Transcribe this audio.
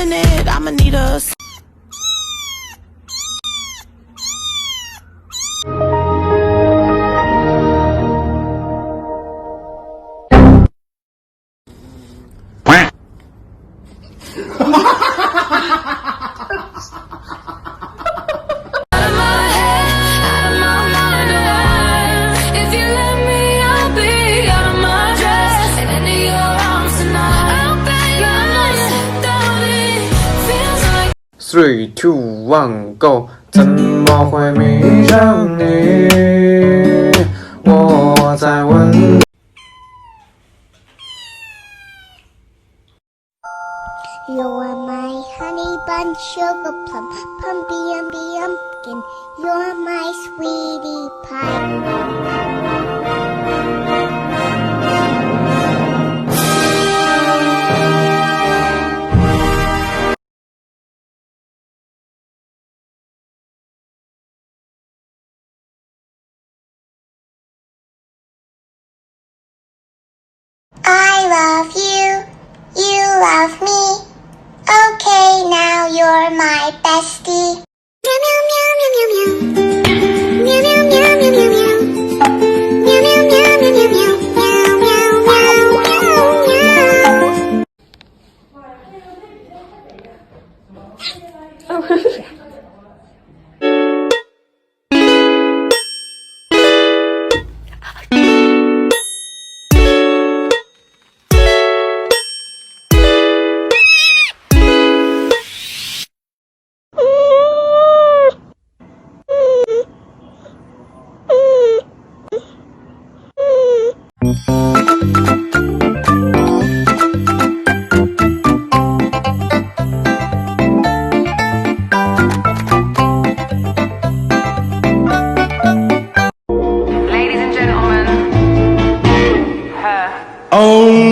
minute, I'ma need a Three, two, one, go！ 怎么会迷上你？我在问。You are my honey bun, sugar plum, pumpy umby umpkin. You're my sweetie pie. I love you, you love me. Okay, now you're my bestie. Meow meow meow meow meow meow. Meow meow meow meow meow meow. Meow meow meow meow meow meow. Meow meow meow meow meow. Oh